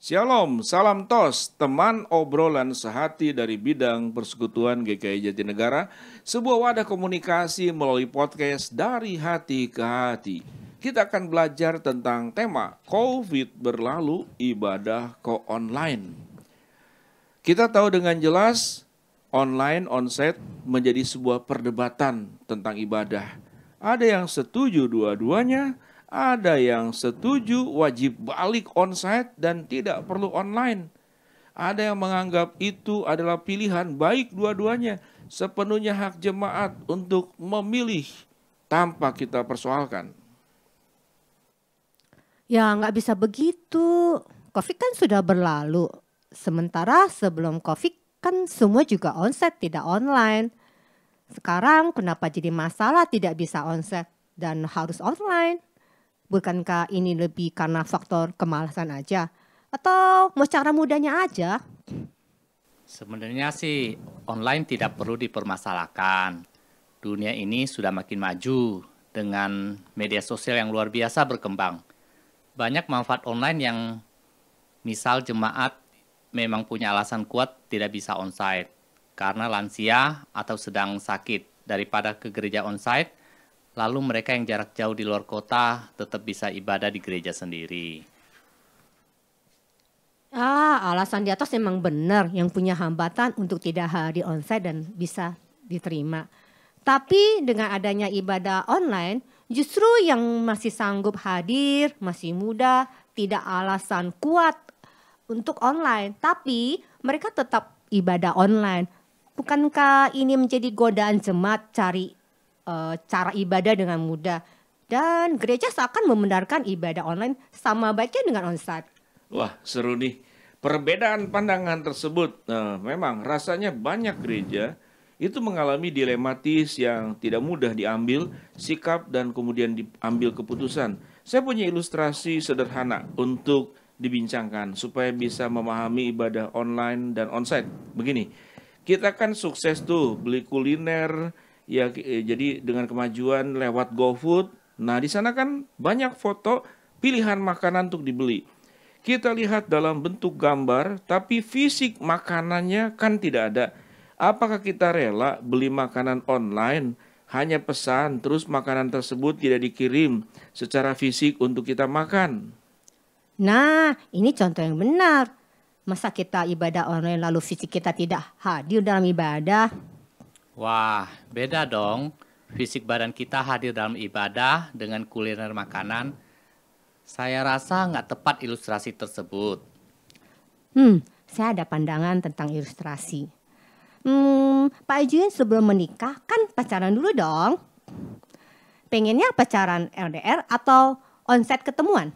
Shalom, salam tos, teman obrolan sehati dari bidang persekutuan GKI Jatinegara, sebuah wadah komunikasi melalui podcast dari hati ke hati. Kita akan belajar tentang tema COVID berlalu, ibadah ko online. Kita tahu dengan jelas online onsite menjadi sebuah perdebatan tentang ibadah. Ada yang setuju dua-duanya, ada yang setuju wajib balik onsite dan tidak perlu online. Ada yang menganggap itu adalah pilihan baik dua-duanya, sepenuhnya hak jemaat untuk memilih tanpa kita persoalkan. Ya nggak bisa begitu. COVID kan sudah berlalu. Sementara sebelum COVID kan semua juga onsite tidak online. Sekarang kenapa jadi masalah tidak bisa onsite dan harus online? Bukankah ini lebih karena faktor kemalasan aja? Atau mau cara mudahnya aja? Sebenarnya sih online tidak perlu dipermasalahkan. Dunia ini sudah makin maju dengan media sosial yang luar biasa berkembang. Banyak manfaat online yang misal jemaat memang punya alasan kuat tidak bisa onsite karena lansia atau sedang sakit, daripada ke gereja onsite, lalu mereka yang jarak jauh di luar kota tetap bisa ibadah di gereja sendiri. Alasan di atas memang benar yang punya hambatan untuk tidak hadir onsite dan bisa diterima. Tapi dengan adanya ibadah online, justru yang masih sanggup hadir, masih muda, tidak alasan kuat untuk online. Tapi mereka tetap ibadah online. Bukankah ini menjadi godaan jemaat cari cara ibadah dengan mudah? Dan gereja seakan membenarkan ibadah online sama baiknya dengan onsite. Wah, seru nih. Perbedaan pandangan tersebut, memang rasanya banyak gereja itu mengalami dilematis yang tidak mudah diambil sikap dan kemudian diambil keputusan. Saya punya ilustrasi sederhana untuk dibincangkan supaya bisa memahami ibadah online dan onsite. Begini, kita kan sukses tuh beli kuliner ya, jadi dengan kemajuan lewat GoFood. Nah, di sana kan banyak foto pilihan makanan untuk dibeli. Kita lihat dalam bentuk gambar, tapi fisik makanannya kan tidak ada. Apakah kita rela beli makanan online, hanya pesan, terus makanan tersebut tidak dikirim secara fisik untuk kita makan? Nah, ini contoh yang benar. Masa kita ibadah online lalu fisik kita tidak hadir dalam ibadah? Wah, beda dong. Fisik badan kita hadir dalam ibadah dengan kuliner makanan. Saya rasa nggak tepat ilustrasi tersebut. Saya ada pandangan tentang ilustrasi. Pak Ijin sebelum menikah kan pacaran dulu dong. Pengennya pacaran LDR atau onsite ketemuan?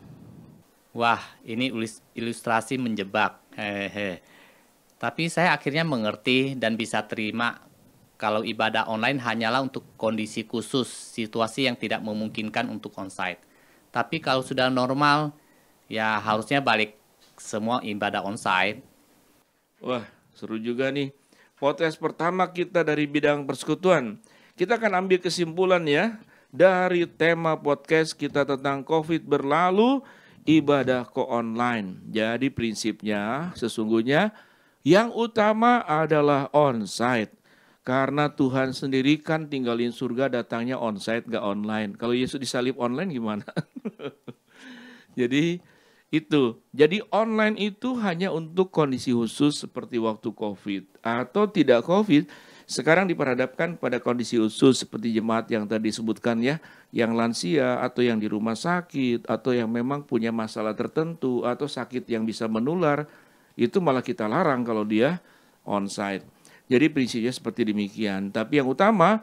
Wah, ini ilustrasi menjebak. Hehe. Tapi saya akhirnya mengerti dan bisa terima kalau ibadah online hanyalah untuk kondisi khusus, situasi yang tidak memungkinkan untuk onsite. Tapi kalau sudah normal, ya harusnya balik semua ibadah onsite. Wah, seru juga nih. Podcast pertama kita dari bidang persekutuan. Kita akan ambil kesimpulan ya dari tema podcast kita tentang COVID berlalu, ibadah ko online. Jadi prinsipnya sesungguhnya yang utama adalah onsite. Karena Tuhan sendiri kan tinggalin surga datangnya onsite gak online. Kalau Yesus disalib online gimana? Jadi online itu hanya untuk kondisi khusus seperti waktu COVID atau tidak COVID. Sekarang diperhadapkan pada kondisi khusus seperti jemaat yang tadi disebutkan ya, yang lansia atau yang di rumah sakit atau yang memang punya masalah tertentu atau sakit yang bisa menular, itu malah kita larang kalau dia onsite. Jadi prinsipnya seperti demikian. Tapi yang utama,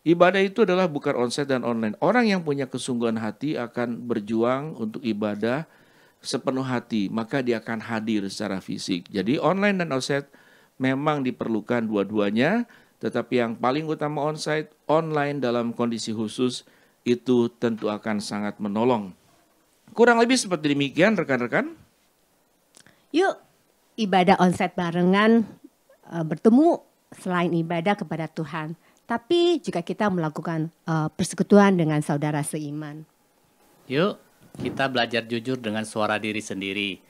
ibadah itu adalah bukan onsite dan online. Orang yang punya kesungguhan hati akan berjuang untuk ibadah sepenuh hati, maka dia akan hadir secara fisik. Jadi online dan onsite memang diperlukan dua-duanya, tetapi yang paling utama onsite, online dalam kondisi khusus itu tentu akan sangat menolong. Kurang lebih seperti demikian rekan-rekan. Yuk ibadah onsite barengan, bertemu selain ibadah kepada Tuhan. Tapi juga kita melakukan persekutuan dengan saudara seiman. Yuk, kita belajar jujur dengan suara diri sendiri.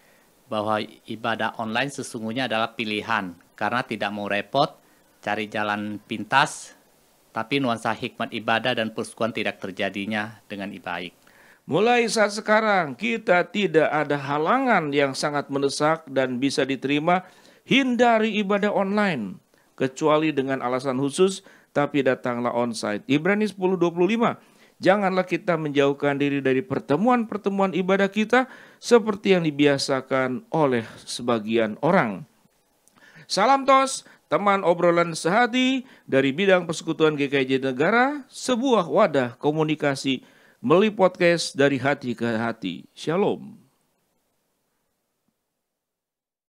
bahwa ibadah online sesungguhnya adalah pilihan karena tidak mau repot, cari jalan pintas, tapi nuansa hikmat ibadah dan persekutuan tidak terjadinya dengan baik. Mulai saat sekarang kita tidak ada halangan yang sangat mendesak dan bisa diterima. Hindari ibadah online kecuali dengan alasan khusus, tapi datanglah onsite. Ibrani 10:25. Janganlah kita menjauhkan diri dari pertemuan-pertemuan ibadah kita seperti yang dibiasakan oleh sebagian orang. Salam tos, teman obrolan sehati dari bidang persekutuan GKI Jatinegara, sebuah wadah komunikasi melalui podcast dari hati ke hati. Shalom.